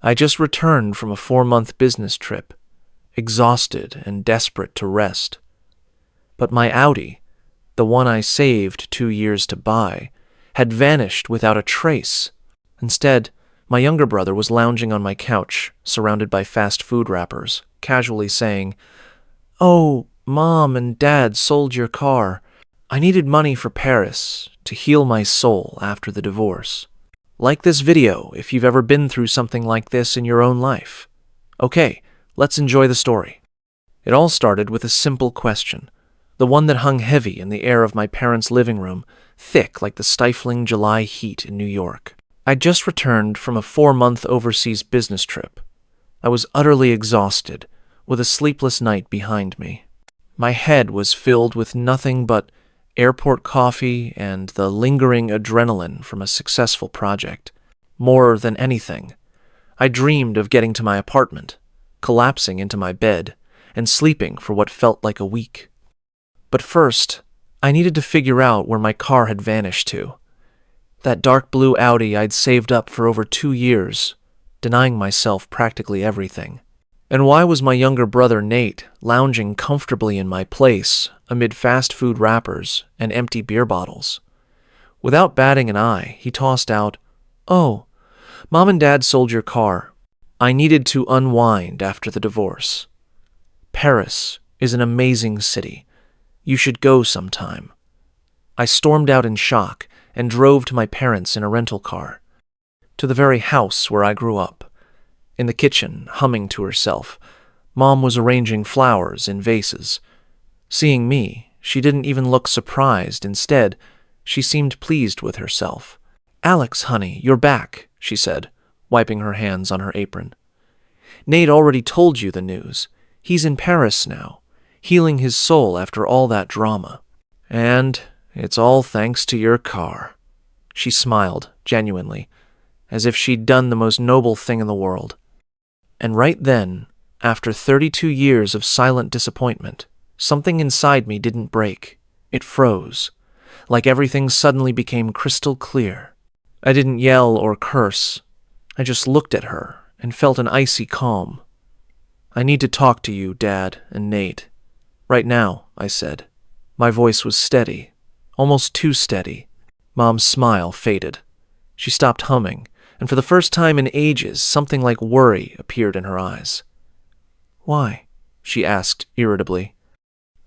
I just returned from a 4-month business trip, exhausted and desperate to rest. But my Audi, the one I saved 2 years to buy, had vanished without a trace. Instead, my younger brother was lounging on my couch, surrounded by fast food wrappers, casually saying, "Oh, Mom and Dad sold your car. I needed money for Paris to heal my soul after the divorce." Like this video if you've ever been through something like this in your own life. Okay, let's enjoy the story. It all started with a simple question, the one that hung heavy in the air of my parents' living room, thick like the stifling July heat in New York. I'd just returned from a 4-month overseas business trip. I was utterly exhausted, with a sleepless night behind me. My head was filled with nothing but airport coffee and the lingering adrenaline from a successful project. More than anything, I dreamed of getting to my apartment, collapsing into my bed, and sleeping for what felt like a week. But first, I needed to figure out where my car had vanished to. That dark blue Audi I'd saved up for over 2 years, denying myself practically everything. And why was my younger brother Nate lounging comfortably in my place amid fast food wrappers and empty beer bottles? Without batting an eye, he tossed out, "Oh, Mom and Dad sold your car. I needed to unwind after the divorce. Paris is an amazing city. You should go sometime." I stormed out in shock and drove to my parents in a rental car, to the very house where I grew up. In the kitchen, humming to herself, Mom was arranging flowers in vases. Seeing me, she didn't even look surprised. Instead, she seemed pleased with herself. "Alex, honey, you're back," she said, wiping her hands on her apron. "Nate already told you the news. He's in Paris now, healing his soul after all that drama. And it's all thanks to your car." She smiled, genuinely, as if she'd done the most noble thing in the world. And right then, after 32 years of silent disappointment, something inside me didn't break. It froze, like everything suddenly became crystal clear. I didn't yell or curse. I just looked at her and felt an icy calm. "I need to talk to you, Dad and Nate. Right now," I said. My voice was steady, almost too steady. Mom's smile faded. She stopped humming, and for the first time in ages, something like worry appeared in her eyes. "Why?" she asked irritably.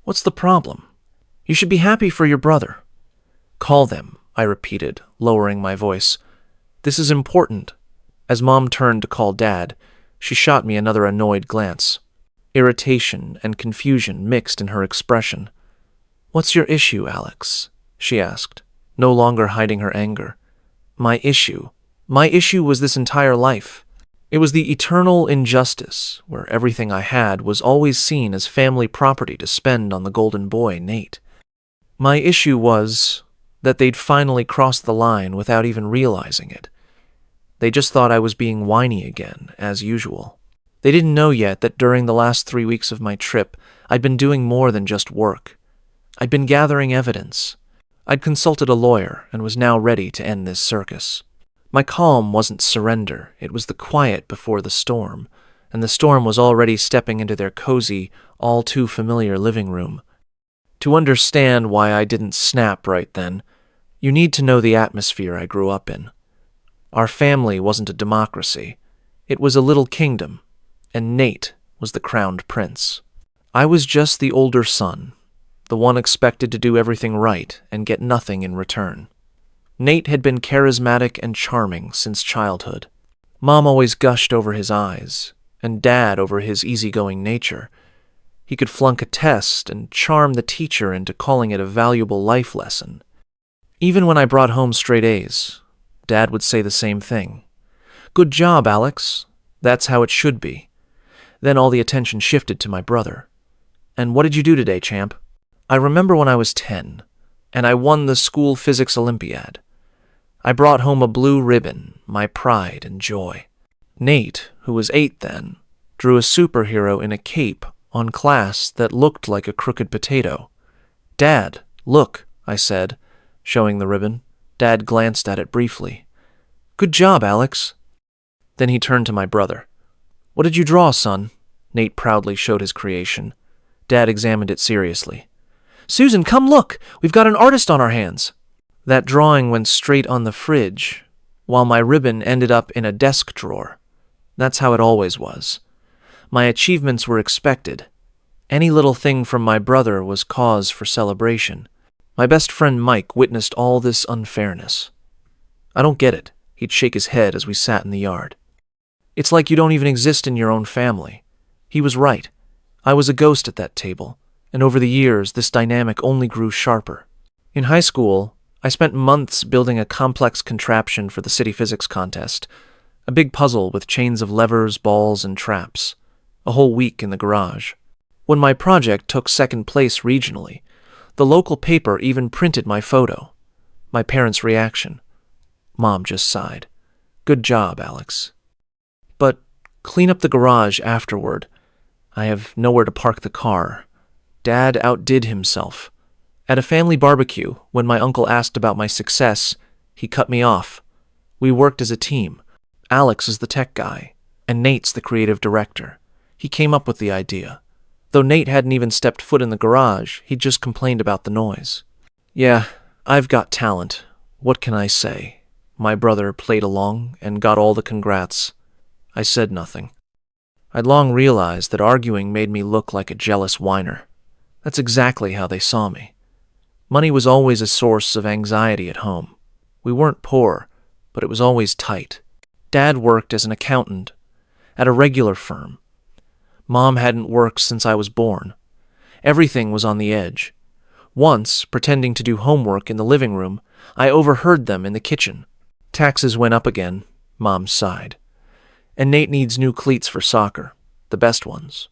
"What's the problem? You should be happy for your brother." "Call them," I repeated, lowering my voice. "This is important." As Mom turned to call Dad, she shot me another annoyed glance. Irritation and confusion mixed in her expression. "What's your issue, Alex?" she asked, no longer hiding her anger. My issue was this entire life. It was the eternal injustice, where everything I had was always seen as family property to spend on the golden boy, Nate. My issue was that they'd finally crossed the line without even realizing it. They just thought I was being whiny again, as usual. They didn't know yet that during the last 3 weeks of my trip, I'd been doing more than just work. I'd been gathering evidence. I'd consulted a lawyer and was now ready to end this circus. My calm wasn't surrender, it was the quiet before the storm, and the storm was already stepping into their cozy, all-too-familiar living room. To understand why I didn't snap right then, you need to know the atmosphere I grew up in. Our family wasn't a democracy. It was a little kingdom, and Nate was the crowned prince. I was just the older son, the one expected to do everything right and get nothing in return. Nate had been charismatic and charming since childhood. Mom always gushed over his eyes, and Dad over his easygoing nature. He could flunk a test and charm the teacher into calling it a valuable life lesson. Even when I brought home straight A's, Dad would say the same thing. "Good job, Alex. That's how it should be." Then all the attention shifted to my brother. "And what did you do today, champ?" I remember when I was 10, and I won the school physics Olympiad. I brought home a blue ribbon, my pride and joy. Nate, who was 8 then, drew a superhero in a cape on class that looked like a crooked potato. "Dad, look," I said, showing the ribbon. Dad glanced at it briefly. "Good job, Alex." Then he turned to my brother. "What did you draw, son?" Nate proudly showed his creation. Dad examined it seriously. "Susan, come look! We've got an artist on our hands!" That drawing went straight on the fridge, while my ribbon ended up in a desk drawer. That's how it always was. My achievements were expected. Any little thing from my brother was cause for celebration. My best friend Mike witnessed all this unfairness. "I don't get it," he'd shake his head as we sat in the yard. "It's like you don't even exist in your own family." He was right. I was a ghost at that table, and over the years this dynamic only grew sharper. In high school, I spent months building a complex contraption for the city physics contest, a big puzzle with chains of levers, balls, and traps, a whole week in the garage. When my project took second place regionally, the local paper even printed my photo. My parents' reaction. Mom just sighed. "Good job, Alex." But clean up the garage afterward. I have nowhere to park the car. Dad outdid himself. At a family barbecue, when my uncle asked about my success, he cut me off. We worked as a team. Alex is the tech guy, and Nate's the creative director. He came up with the idea. Though Nate hadn't even stepped foot in the garage, he'd just complained about the noise. "Yeah, I've got talent. What can I say?" My brother played along and got all the congrats. I said nothing. I'd long realized that arguing made me look like a jealous whiner. That's exactly how they saw me. Money was always a source of anxiety at home. We weren't poor, but it was always tight. Dad worked as an accountant at a regular firm. Mom hadn't worked since I was born. Everything was on the edge. Once, pretending to do homework in the living room, I overheard them in the kitchen. "Taxes went up again," Mom sighed. "And Nate needs new cleats for soccer, the best ones."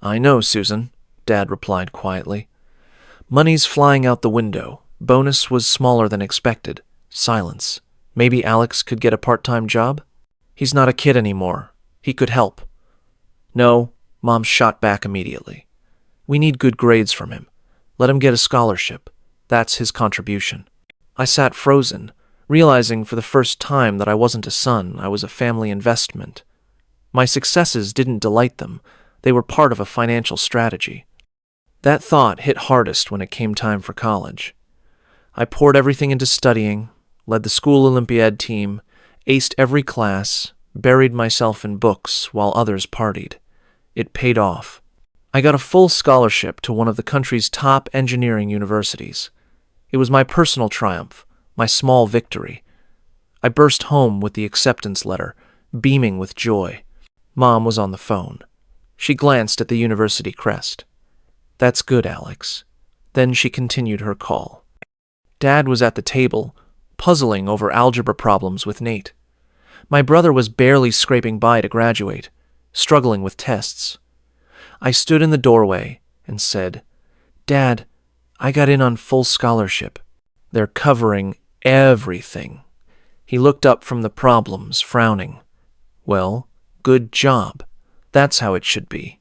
"I know, Susan," Dad replied quietly. Money's flying out the window. Bonus was smaller than expected. Silence. Maybe Alex could get a part-time job? He's not a kid anymore. He could help. "No," Mom shot back immediately. "We need good grades from him. Let him get a scholarship. That's his contribution." I sat frozen, realizing for the first time that I wasn't a son, I was a family investment. My successes didn't delight them. They were part of a financial strategy. That thought hit hardest when it came time for college. I poured everything into studying, led the school Olympiad team, aced every class, buried myself in books while others partied. It paid off. I got a full scholarship to one of the country's top engineering universities. It was my personal triumph, my small victory. I burst home with the acceptance letter, beaming with joy. Mom was on the phone. She glanced at the university crest. "That's good, Alex." Then she continued her call. Dad was at the table, puzzling over algebra problems with Nate. My brother was barely scraping by to graduate, struggling with tests. I stood in the doorway and said, "Dad, I got in on full scholarship. They're covering everything." He looked up from the problems, frowning. "Well, good job. That's how it should be.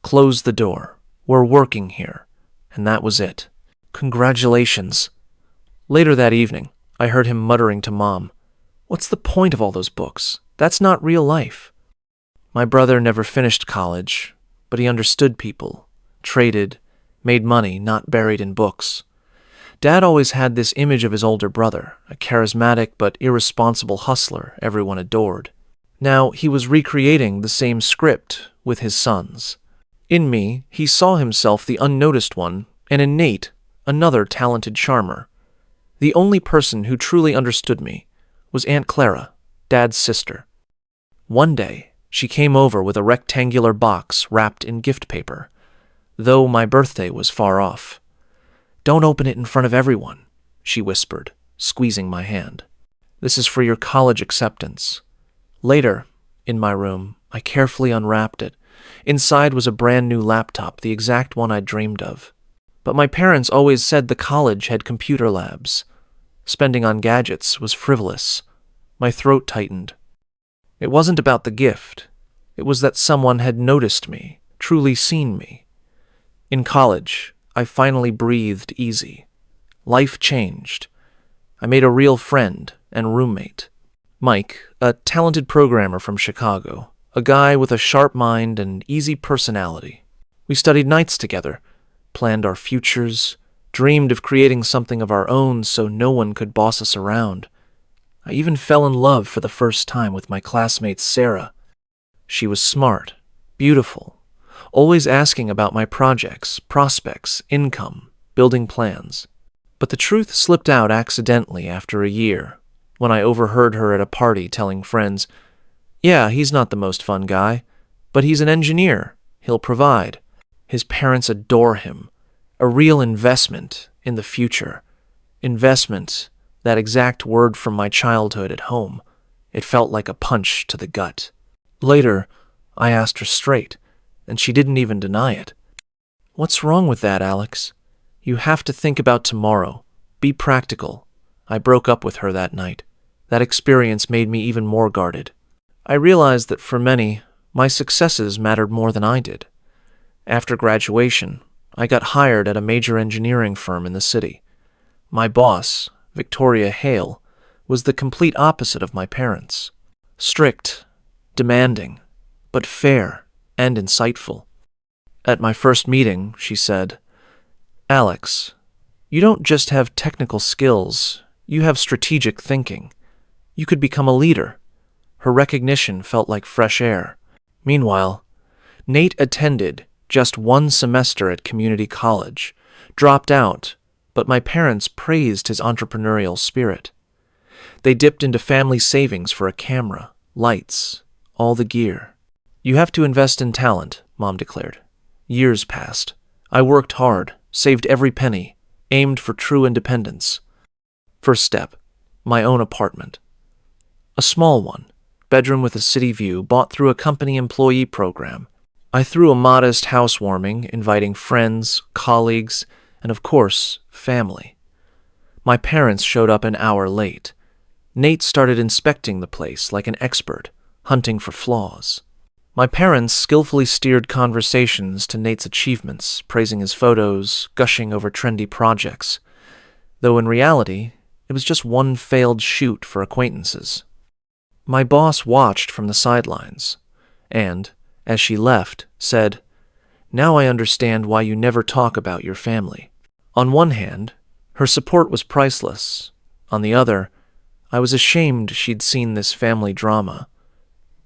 Close the door. We're working here." And that was it. "Congratulations." Later that evening, I heard him muttering to Mom, "What's the point of all those books? That's not real life." My brother never finished college, but he understood people, traded, made money not buried in books. Dad always had this image of his older brother, a charismatic but irresponsible hustler everyone adored. Now he was recreating the same script with his sons. In me, he saw himself the unnoticed one, and in Nate, another talented charmer. The only person who truly understood me was Aunt Clara, Dad's sister. One day, she came over with a rectangular box wrapped in gift paper, though my birthday was far off. "Don't open it in front of everyone," she whispered, squeezing my hand. "This is for your college acceptance." Later, in my room, I carefully unwrapped it. Inside was a brand new laptop, the exact one I'd dreamed of. But my parents always said the college had computer labs. Spending on gadgets was frivolous. My throat tightened. It wasn't about the gift. It was that someone had noticed me, truly seen me. In college, I finally breathed easy. Life changed. I made a real friend and roommate. Mike, a talented programmer from Chicago, a guy with a sharp mind and easy personality. We studied nights together, planned our futures, dreamed of creating something of our own so no one could boss us around. I even fell in love for the first time with my classmate Sarah. She was smart, beautiful, always asking about my projects, prospects, income, building plans. But the truth slipped out accidentally after a year, when I overheard her at a party telling friends, "Yeah, he's not the most fun guy, but he's an engineer. He'll provide. His parents adore him. A real investment in the future. Investment, that exact word from my childhood at home. It felt like a punch to the gut." Later, I asked her straight, and she didn't even deny it. "What's wrong with that, Alex? You have to think about tomorrow. Be practical." I broke up with her that night. That experience made me even more guarded. I realized that for many, my successes mattered more than I did. After graduation, I got hired at a major engineering firm in the city. My boss, Victoria Hale, was the complete opposite of my parents. Strict, demanding, but fair and insightful. At my first meeting, she said, "Alex, you don't just have technical skills, you have strategic thinking. You could become a leader." Her recognition felt like fresh air. Meanwhile, Nate attended just one semester at community college, dropped out, but my parents praised his entrepreneurial spirit. They dipped into family savings for a camera, lights, all the gear. "You have to invest in talent," Mom declared. Years passed. I worked hard, saved every penny, aimed for true independence. First step, my own apartment. A small one, bedroom with a city view, bought through a company employee program. I threw a modest housewarming, inviting friends, colleagues, and of course, family. My parents showed up an hour late. Nate started inspecting the place like an expert, hunting for flaws. My parents skillfully steered conversations to Nate's achievements, praising his photos, gushing over trendy projects, though in reality, it was just one failed shoot for acquaintances. My boss watched from the sidelines, and, as she left, said, "Now I understand why you never talk about your family." On one hand, her support was priceless. On the other, I was ashamed she'd seen this family drama.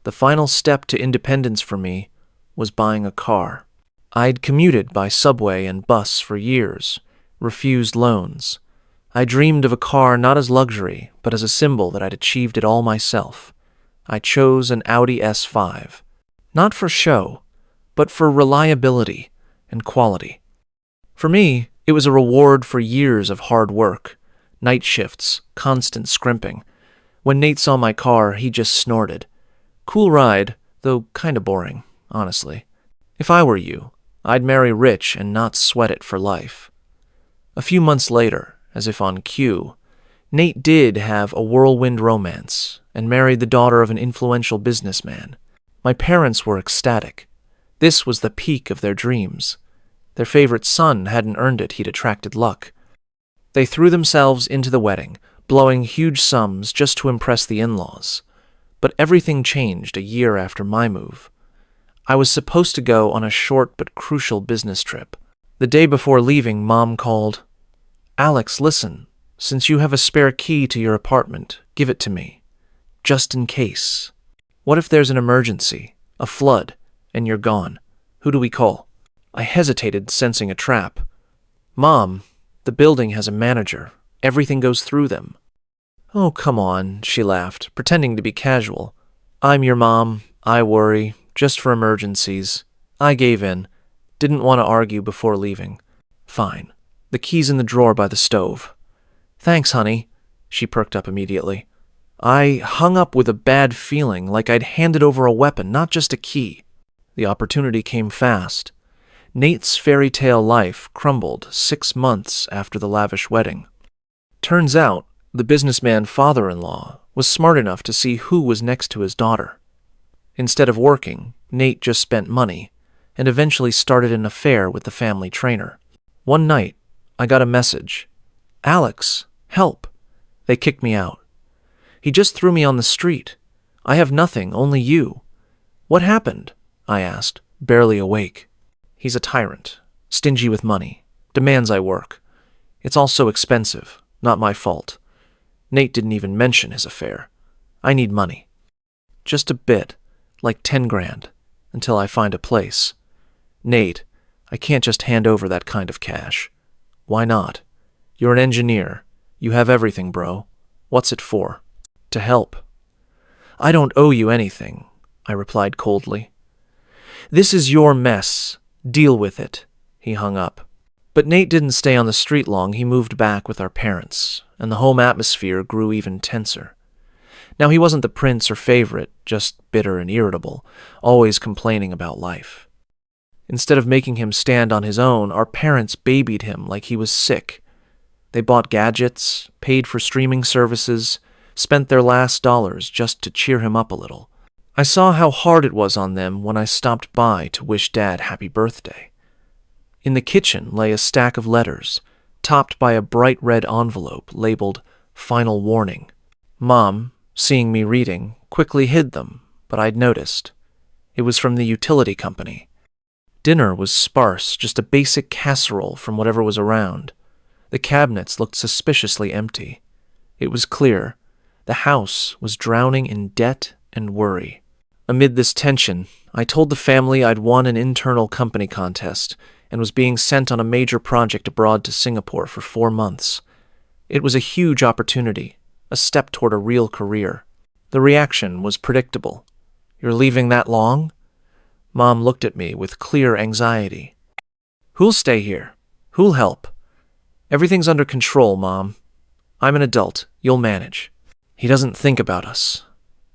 The final step to independence for me was buying a car. I'd commuted by subway and bus for years, refused loans. I dreamed of a car not as luxury, but as a symbol that I'd achieved it all myself. I chose an Audi S5. Not for show, but for reliability and quality. For me, it was a reward for years of hard work, night shifts, constant scrimping. When Nate saw my car, he just snorted. Cool ride, though kinda boring, honestly. If I were you, I'd marry rich and not sweat it for life. A few months later, as if on cue, Nate did have a whirlwind romance and married the daughter of an influential businessman. My parents were ecstatic. This was the peak of their dreams. Their favorite son hadn't earned it, he'd attracted luck. They threw themselves into the wedding, blowing huge sums just to impress the in-laws. But everything changed a year after my move. I was supposed to go on a short but crucial business trip. The day before leaving, Mom called. "Alex, listen, since you have a spare key to your apartment, give it to me. Just in case. What if there's an emergency, a flood, and you're gone? Who do we call?" I hesitated, sensing a trap. "Mom, the building has a manager. Everything goes through them." "Oh, come on," she laughed, pretending to be casual. "I'm your mom. I worry, just for emergencies." I gave in. Didn't want to argue before leaving. "Fine. The key's in the drawer by the stove." "Thanks, honey." She perked up immediately. I hung up with a bad feeling, like I'd handed over a weapon, not just a key. The opportunity came fast. Nate's fairy tale life crumbled 6 months after the lavish wedding. Turns out, the businessman father-in-law was smart enough to see who was next to his daughter. Instead of working, Nate just spent money, and eventually started an affair with the family trainer. One night, I got a message. "Alex, help." They kicked me out. He just threw me on the street. I have nothing, only you. What happened? I asked, barely awake. He's a tyrant, stingy with money, demands I work. It's all so expensive, not my fault. Nate didn't even mention his affair. I need money. Just a bit, like 10 grand, until I find a place. Nate, I can't just hand over that kind of cash. Why not? You're an engineer. You have everything, bro. What's it for? To help. I don't owe you anything, I replied coldly. This is your mess. Deal with it. He hung up. But Nate didn't stay on the street long. He moved back with our parents, and the home atmosphere grew even tenser. Now, he wasn't the prince or favorite, just bitter and irritable, always complaining about life. Instead of making him stand on his own, our parents babied him like he was sick. They bought gadgets, paid for streaming services, spent their last dollars just to cheer him up a little. I saw how hard it was on them when I stopped by to wish Dad happy birthday. In the kitchen lay a stack of letters, topped by a bright red envelope labeled Final Warning. Mom, seeing me reading, quickly hid them, but I'd noticed. It was from the utility company. Dinner was sparse, just a basic casserole from whatever was around. The cabinets looked suspiciously empty. It was clear. The house was drowning in debt and worry. Amid this tension, I told the family I'd won an internal company contest and was being sent on a major project abroad to Singapore for 4 months. It was a huge opportunity, a step toward a real career. The reaction was predictable. You're leaving that long? Mom looked at me with clear anxiety. Who'll stay here? Who'll help? Everything's under control, Mom. I'm an adult. You'll manage. He doesn't think about us,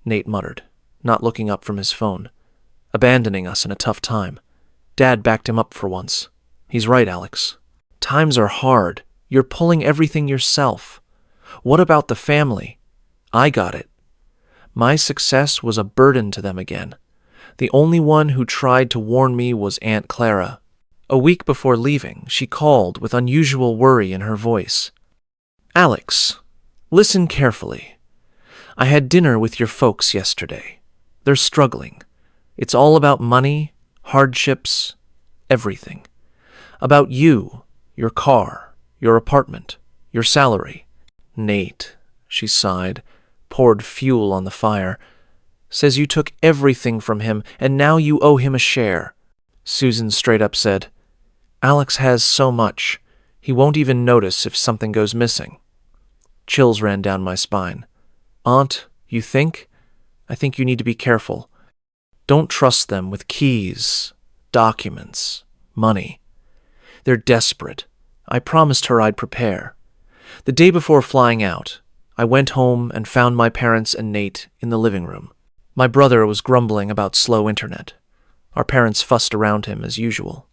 Nate muttered, not looking up from his phone. Abandoning us in a tough time. Dad backed him up for once. He's right, Alex. Times are hard. You're pulling everything yourself. What about the family? I got it. My success was a burden to them again. The only one who tried to warn me was Aunt Clara. A week before leaving, she called with unusual worry in her voice. Alex, listen carefully. I had dinner with your folks yesterday. They're struggling. It's all about money, hardships, everything. About you, your car, your apartment, your salary. Nate, she sighed, poured fuel on the fire. Says you took everything from him and now you owe him a share. Susan straight up said, Alex has so much, he won't even notice if something goes missing. Chills ran down my spine. Aunt, you think? I think you need to be careful. Don't trust them with keys, documents, money. They're desperate. I promised her I'd prepare. The day before flying out, I went home and found my parents and Nate in the living room. My brother was grumbling about slow internet. Our parents fussed around him as usual.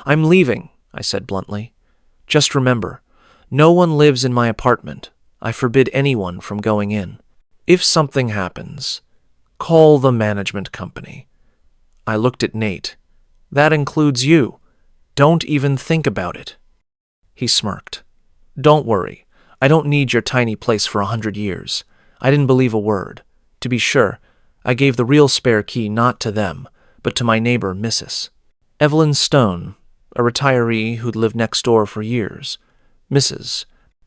I'm leaving, I said bluntly. Just remember, no one lives in my apartment. I forbid anyone from going in. If something happens, call the management company. I looked at Nate. That includes you. Don't even think about it. He smirked. Don't worry. I don't need your tiny place for 100 years. I didn't believe a word. To be sure, I gave the real spare key not to them, but to my neighbor, Mrs. Evelyn Stone, a retiree who'd lived next door for years. Mrs.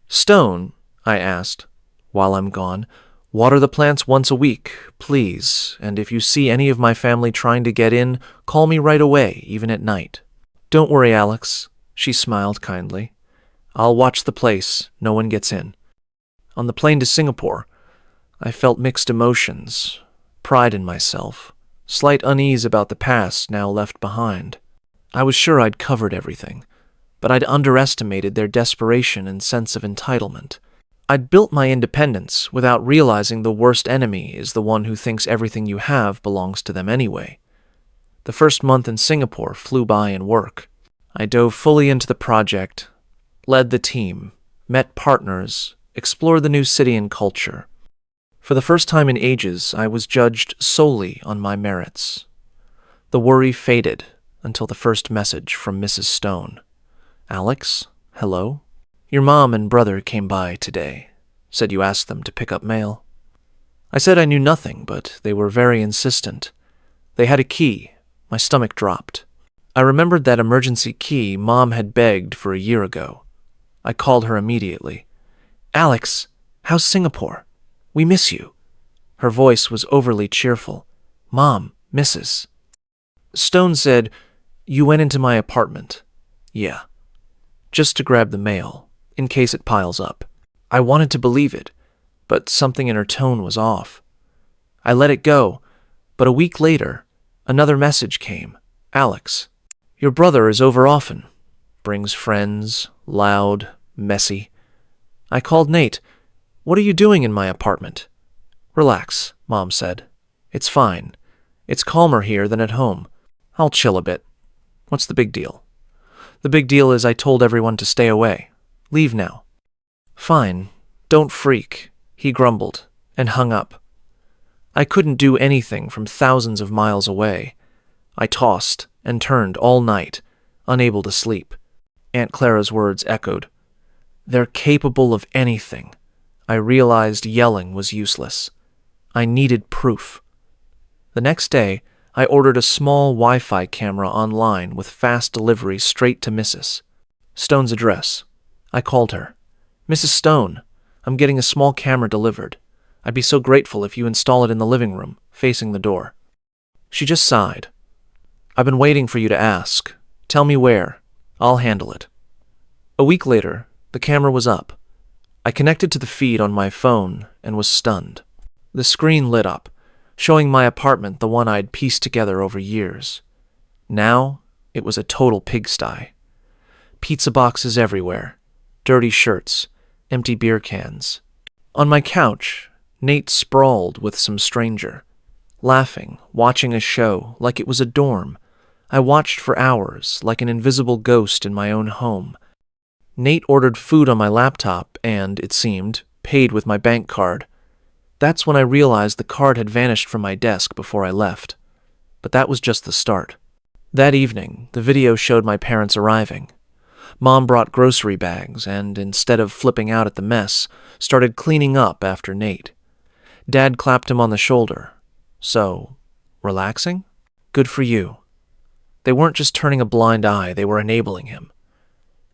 Stone, I asked, while I'm gone, water the plants once a week, please, and if you see any of my family trying to get in, call me right away, even at night. Don't worry, Alex, she smiled kindly. I'll watch the place, no one gets in. On the plane to Singapore, I felt mixed emotions, pride in myself, slight unease about the past now left behind. I was sure I'd covered everything, but I'd underestimated their desperation and sense of entitlement. I'd built my independence without realizing the worst enemy is the one who thinks everything you have belongs to them anyway. The first month in Singapore flew by in work. I dove fully into the project, led the team, met partners, explored the new city and culture. For the first time in ages, I was judged solely on my merits. The worry faded until the first message from Mrs. Stone. Alex, hello? Your mom and brother came by today. Said you asked them to pick up mail. I said I knew nothing, but they were very insistent. They had a key. My stomach dropped. I remembered that emergency key Mom had begged for a year ago. I called her immediately. "Alex, how's Singapore? We miss you." Her voice was overly cheerful. "Mom, Mrs." Stone said, "You went into my apartment." "Yeah." "Just to grab the mail, in case it piles up." I wanted to believe it, but something in her tone was off. I let it go, but a week later, another message came. "Alex, your brother is over often. Brings friends, loud, messy." I called Nate. "What are you doing in my apartment?" "Relax," Mom said. "It's fine. It's calmer here than at home. I'll chill a bit. What's the big deal?" "The big deal is I told everyone to stay away. Leave now." "Fine. Don't freak," he grumbled, and hung up. I couldn't do anything from thousands of miles away. I tossed and turned all night, unable to sleep. Aunt Clara's words echoed. "They're capable of anything." I realized yelling was useless. I needed proof. The next day, I ordered a small Wi-Fi camera online with fast delivery straight to Mrs. Stone's address. I called her. "Mrs. Stone, I'm getting a small camera delivered. I'd be so grateful if you install it in the living room, facing the door." She just sighed. "I've been waiting for you to ask. Tell me where. I'll handle it." A week later, the camera was up. I connected to the feed on my phone and was stunned. The screen lit up, showing my apartment, the one I'd pieced together over years. Now, it was a total pigsty. Pizza boxes everywhere, dirty shirts, empty beer cans. On my couch, Nate sprawled with some stranger, laughing, watching a show like it was a dorm. I watched for hours, like an invisible ghost in my own home. Nate ordered food on my laptop and, it seemed, paid with my bank card. That's when I realized the card had vanished from my desk before I left. But that was just the start. That evening, the video showed my parents arriving. Mom brought grocery bags and, instead of flipping out at the mess, started cleaning up after Nate. Dad clapped him on the shoulder. "So, relaxing? Good for you." They weren't just turning a blind eye, they were enabling him.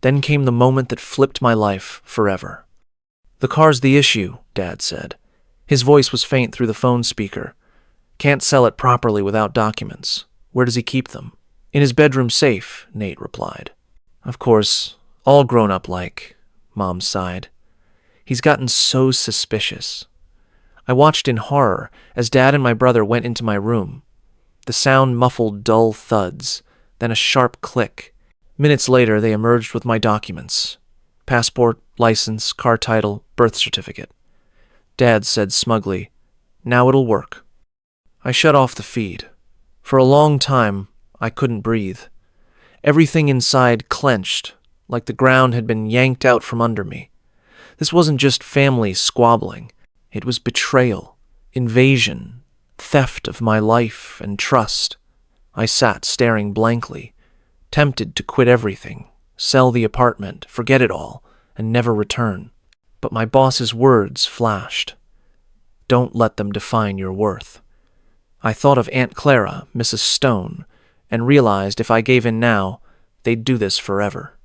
Then came the moment that flipped my life forever. "The car's the issue," Dad said. His voice was faint through the phone speaker. "Can't sell it properly without documents. Where does he keep them?" "In his bedroom safe," Nate replied. "Of course, all grown up like," Mom sighed. "He's gotten so suspicious." I watched in horror as Dad and my brother went into my room. The sound muffled dull thuds, then a sharp click. Minutes later, they emerged with my documents. Passport, license, car title, birth certificate. Dad said smugly, "Now it'll work." I shut off the feed. For a long time, I couldn't breathe. Everything inside clenched, like the ground had been yanked out from under me. This wasn't just family squabbling. It was betrayal, invasion, theft of my life and trust. I sat staring blankly, tempted to quit everything, sell the apartment, forget it all, and never return. But my boss's words flashed. "Don't let them define your worth." I thought of Aunt Clara, Mrs. Stone, and realized if I gave in now, they'd do this forever.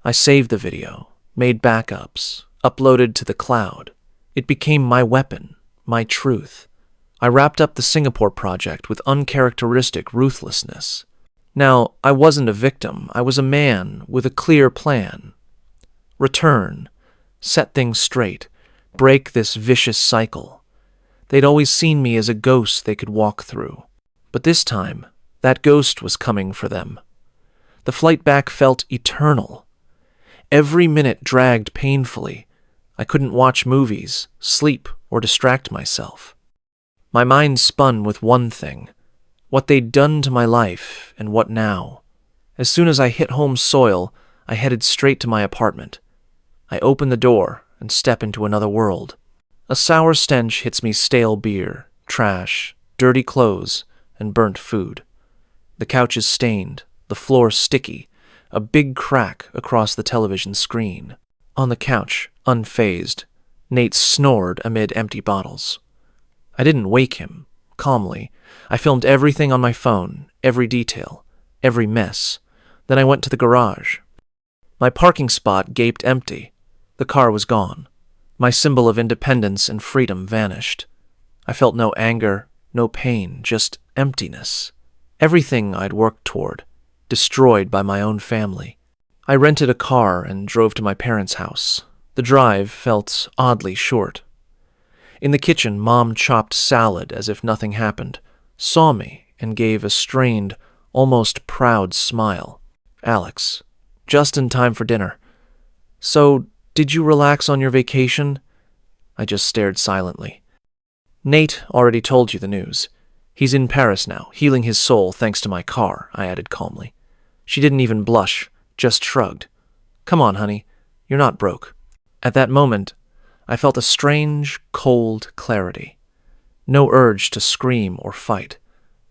I saved the video, made backups, uploaded to the cloud. It became my weapon, my truth. I wrapped up the Singapore project with uncharacteristic ruthlessness. Now, I wasn't a victim. I was a man with a clear plan. Return. Set things straight. Break this vicious cycle. They'd always seen me as a ghost they could walk through. But this time, that ghost was coming for them. The flight back felt eternal. Every minute dragged painfully. I couldn't watch movies, sleep, or distract myself. My mind spun with one thing: what they'd done to my life, and what now. As soon as I hit home soil, I headed straight to my apartment. I open the door and step into another world. A sour stench hits me: stale beer, trash, dirty clothes, and burnt food. The couch is stained, the floor sticky, a big crack across the television screen. On the couch, unfazed, Nate snored amid empty bottles. I didn't wake him. Calmly, I filmed everything on my phone, every detail, every mess. Then I went to the garage. My parking spot gaped empty. The car was gone. My symbol of independence and freedom vanished. I felt no anger, no pain, just emptiness. Everything I'd worked toward, destroyed by my own family. I rented a car and drove to my parents' house. The drive felt oddly short. In the kitchen, Mom chopped salad as if nothing happened, saw me, and gave a strained, almost proud smile. "Alex, just in time for dinner. So, did you relax on your vacation?" I just stared silently. "Nate already told you the news. He's in Paris now, healing his soul thanks to my car," I added calmly. She didn't even blush, just shrugged. "Come on, honey, you're not broke." At that moment, I felt a strange, cold clarity. No urge to scream or fight.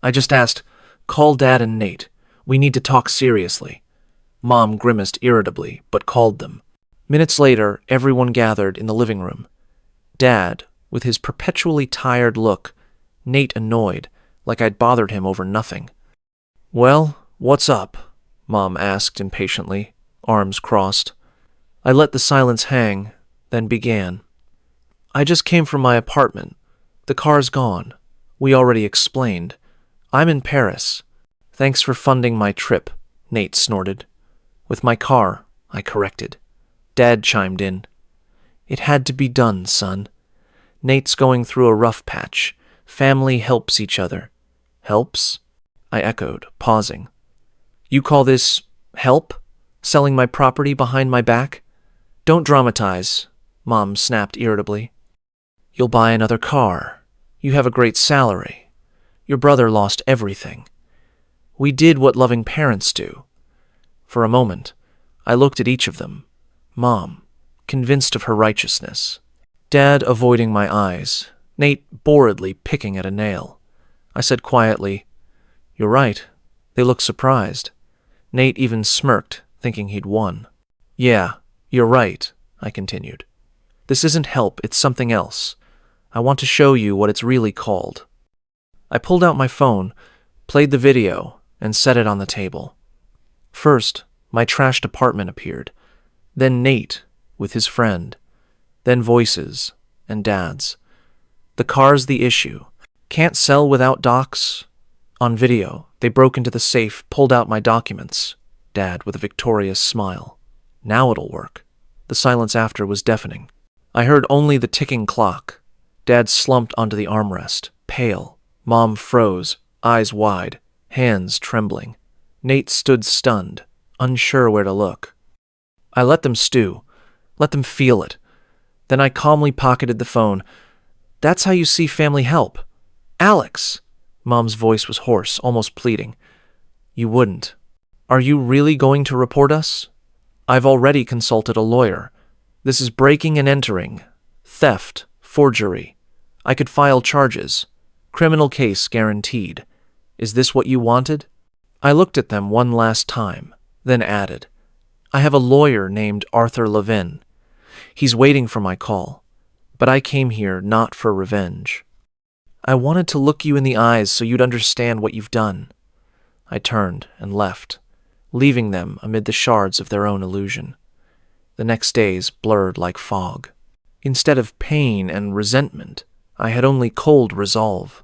I just asked, "Call Dad and Nate. We need to talk seriously." Mom grimaced irritably, but called them. Minutes later, everyone gathered in the living room. Dad, with his perpetually tired look, Nate annoyed, like I'd bothered him over nothing. "Well, what's up?" Mom asked impatiently, arms crossed. I let the silence hang, then began. "I just came from my apartment. The car's gone. We already explained. I'm in Paris. Thanks for funding my trip," Nate snorted. "With my car," I corrected. Dad chimed in. "It had to be done, son. Nate's going through a rough patch. Family helps each other." "Helps?" I echoed, pausing. "You call this help? Selling my property behind my back?" "Don't dramatize," Mom snapped irritably. "You'll buy another car. You have a great salary. Your brother lost everything. We did what loving parents do." For a moment, I looked at each of them. Mom, convinced of her righteousness. Dad avoiding my eyes. Nate boredly picking at a nail. I said quietly, "You're right." They looked surprised. Nate even smirked, thinking he'd won. "Yeah, you're right," I continued. "This isn't help, it's something else. I want to show you what it's really called." I pulled out my phone, played the video, and set it on the table. First, my trashed apartment appeared. Then Nate, with his friend. Then voices, and Dad's. "The car's the issue. Can't sell without docs." On video, they broke into the safe, pulled out my documents. Dad with a victorious smile. "Now it'll work." The silence after was deafening. I heard only the ticking clock. Dad slumped onto the armrest, pale. Mom froze, eyes wide, hands trembling. Nate stood stunned, unsure where to look. I let them stew, let them feel it. Then I calmly pocketed the phone. "That's how you see family help. Alex!" Mom's voice was hoarse, almost pleading. "You wouldn't. Are you really going to report us?" "I've already consulted a lawyer. This is breaking and entering. Theft, forgery. I could file charges. Criminal case guaranteed. Is this what you wanted?" I looked at them one last time, then added, "I have a lawyer named Arthur Levin. He's waiting for my call. But I came here not for revenge. I wanted to look you in the eyes so you'd understand what you've done." I turned and left, leaving them amid the shards of their own illusion. The next days blurred like fog. Instead of pain and resentment, I had only cold resolve.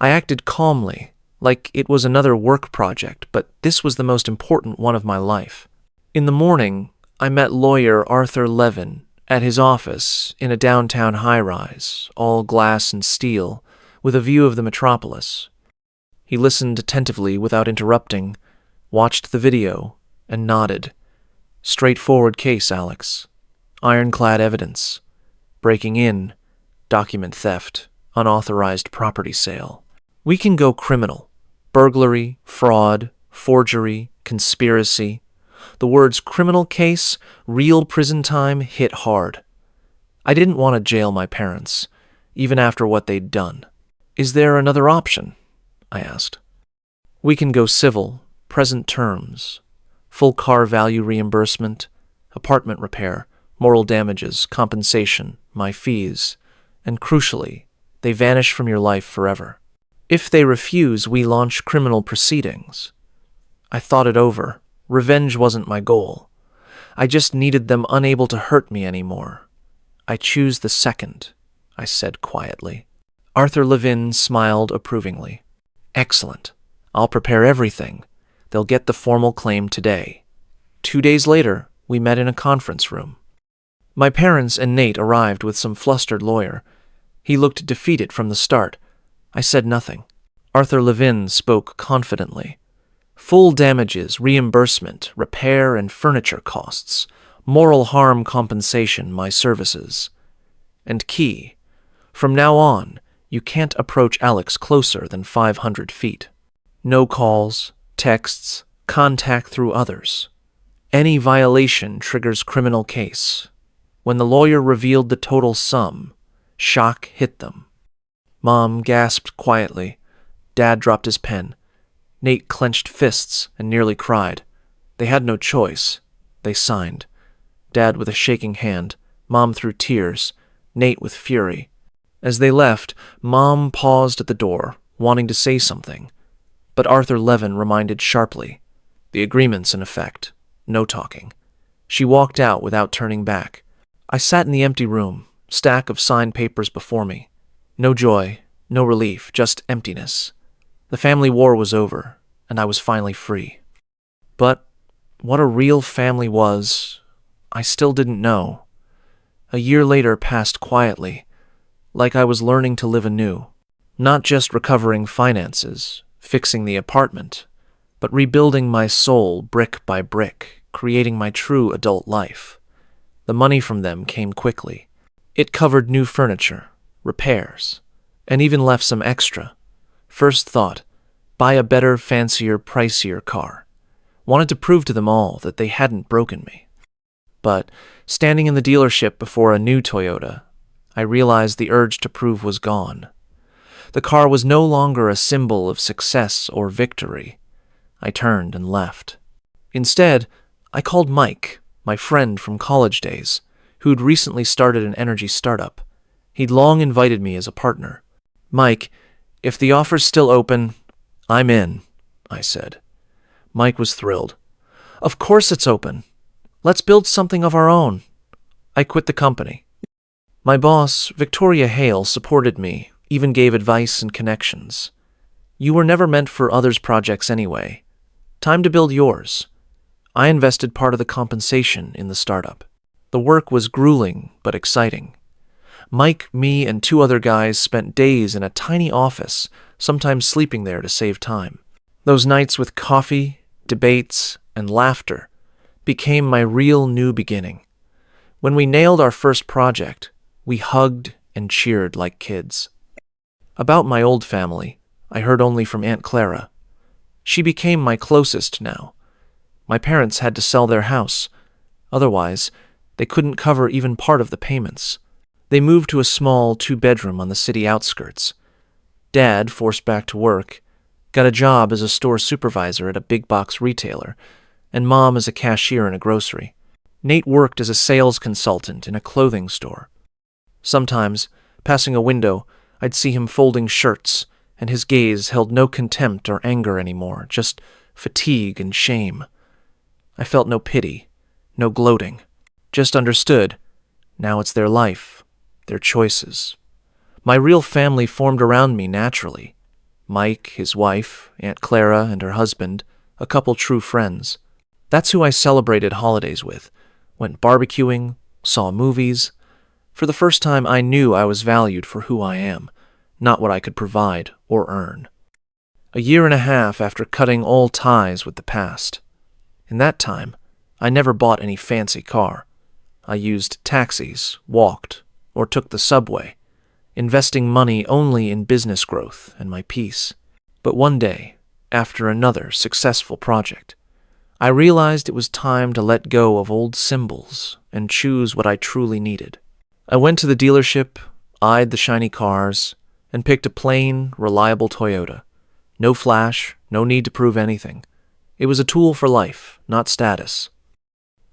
I acted calmly, like it was another work project, but this was the most important one of my life. In the morning, I met lawyer Arthur Levin at his office in a downtown high-rise, all glass and steel, with a view of the metropolis. He listened attentively without interrupting, watched the video, and nodded. "Straightforward case, Alex. Ironclad evidence. Breaking in, document theft, unauthorized property sale. We can go criminal. Burglary, fraud, forgery, conspiracy. The words criminal case, real prison time hit hard. I didn't want to jail my parents, even after what they'd done. "Is there another option?" I asked. "We can go civil, present terms. Full car value reimbursement, apartment repair, moral damages, compensation, my fees, and crucially, They vanish from your life forever. If they refuse, we launch criminal proceedings. I thought it over. Revenge wasn't my goal. I just needed them unable to hurt me anymore. I choose the second, I said quietly. Arthur Levin smiled approvingly. Excellent. I'll prepare everything. They'll get the formal claim today. 2 days later, we met in a conference room. My parents and Nate arrived with some flustered lawyer. He looked defeated from the start. I said nothing. Arthur Levin spoke confidently. Full damages, reimbursement, repair and furniture costs, moral harm compensation, my services. And key, from now on, you can't approach Alex closer than 500 feet. No calls, texts, contact through others. Any violation triggers criminal case. When the lawyer revealed the total sum, shock hit them. Mom gasped quietly. Dad dropped his pen. Nate clenched fists and nearly cried. They had no choice. They signed. Dad with a shaking hand, Mom through tears, Nate with fury. As they left, Mom paused at the door, wanting to say something. But Arthur Levin reminded sharply. The agreement's in effect. No talking. She walked out without turning back. I sat in the empty room, stack of signed papers before me. No joy, no relief, just emptiness. The family war was over, and I was finally free. But what a real family was, I still didn't know. A year later passed quietly, like I was learning to live anew. Not just recovering finances, fixing the apartment, but rebuilding my soul brick by brick, creating my true adult life. The money from them came quickly. It covered new furniture, repairs, and even left some extra. First thought, buy a better, fancier, pricier car. Wanted to prove to them all that they hadn't broken me. But standing in the dealership before a new Toyota, I realized the urge to prove was gone. The car was no longer a symbol of success or victory. I turned and left. Instead, I called Mike, my friend from college days, who'd recently started an energy startup. He'd long invited me as a partner. Mike, if the offer's still open, I'm in, I said. Mike was thrilled. Of course it's open. Let's build something of our own. I quit the company. My boss, Victoria Hale, supported me, even gave advice and connections. You were never meant for others' projects anyway. Time to build yours. I invested part of the compensation in the startup. The work was grueling but exciting. Mike, me, and 2 other guys spent days in a tiny office, sometimes sleeping there to save time. Those nights with coffee, debates, and laughter became my real new beginning. When we nailed our first project, we hugged and cheered like kids. About my old family, I heard only from Aunt Clara. She became my closest now. My parents had to sell their house. Otherwise, they couldn't cover even part of the payments. They moved to a small 2-bedroom on the city outskirts. Dad, forced back to work, got a job as a store supervisor at a big-box retailer, and Mom as a cashier in a grocery. Nate worked as a sales consultant in a clothing store. Sometimes, passing a window, I'd see him folding shirts, and his gaze held no contempt or anger anymore, just fatigue and shame. I felt no pity, no gloating, just understood. Now it's their life, their choices. My real family formed around me naturally. Mike, his wife, Aunt Clara, and her husband, a couple true friends. That's who I celebrated holidays with, went barbecuing, saw movies. For the first time, I knew I was valued for who I am, not what I could provide or earn. A year and a half after cutting all ties with the past. In that time, I never bought any fancy car. I used taxis, walked, or took the subway, investing money only in business growth and my peace. But one day, after another successful project, I realized it was time to let go of old symbols and choose what I truly needed. I went to the dealership, eyed the shiny cars, and picked a plain, reliable Toyota. No flash, no need to prove anything. It was a tool for life, not status.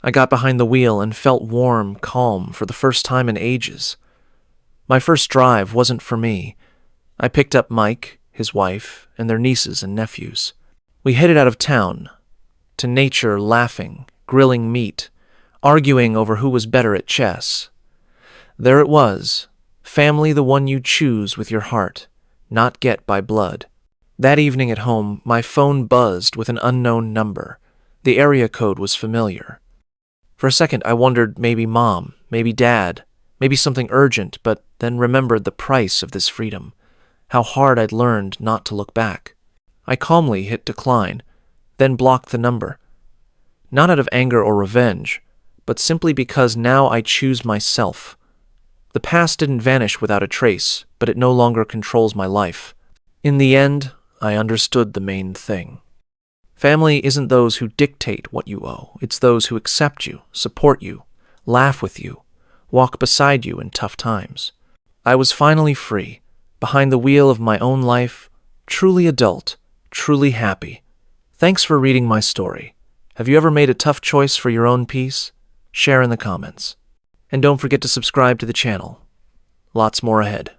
I got behind the wheel and felt warm, calm for the first time in ages. My first drive wasn't for me. I picked up Mike, his wife, and their nieces and nephews. We headed out of town, to nature, laughing, grilling meat, arguing over who was better at chess. There it was, family the one you choose with your heart, not get by blood. That evening at home, my phone buzzed with an unknown number. The area code was familiar. For a second, I wondered maybe Mom, maybe Dad, maybe something urgent, but then remembered the price of this freedom, how hard I'd learned not to look back. I calmly hit decline, then blocked the number. Not out of anger or revenge, but simply because now I choose myself. The past didn't vanish without a trace, but it no longer controls my life. In the end, I understood the main thing. Family isn't those who dictate what you owe. It's those who accept you, support you, laugh with you, walk beside you in tough times. I was finally free, behind the wheel of my own life, truly adult, truly happy. Thanks for reading my story. Have you ever made a tough choice for your own peace? Share in the comments. And don't forget to subscribe to the channel. Lots more ahead.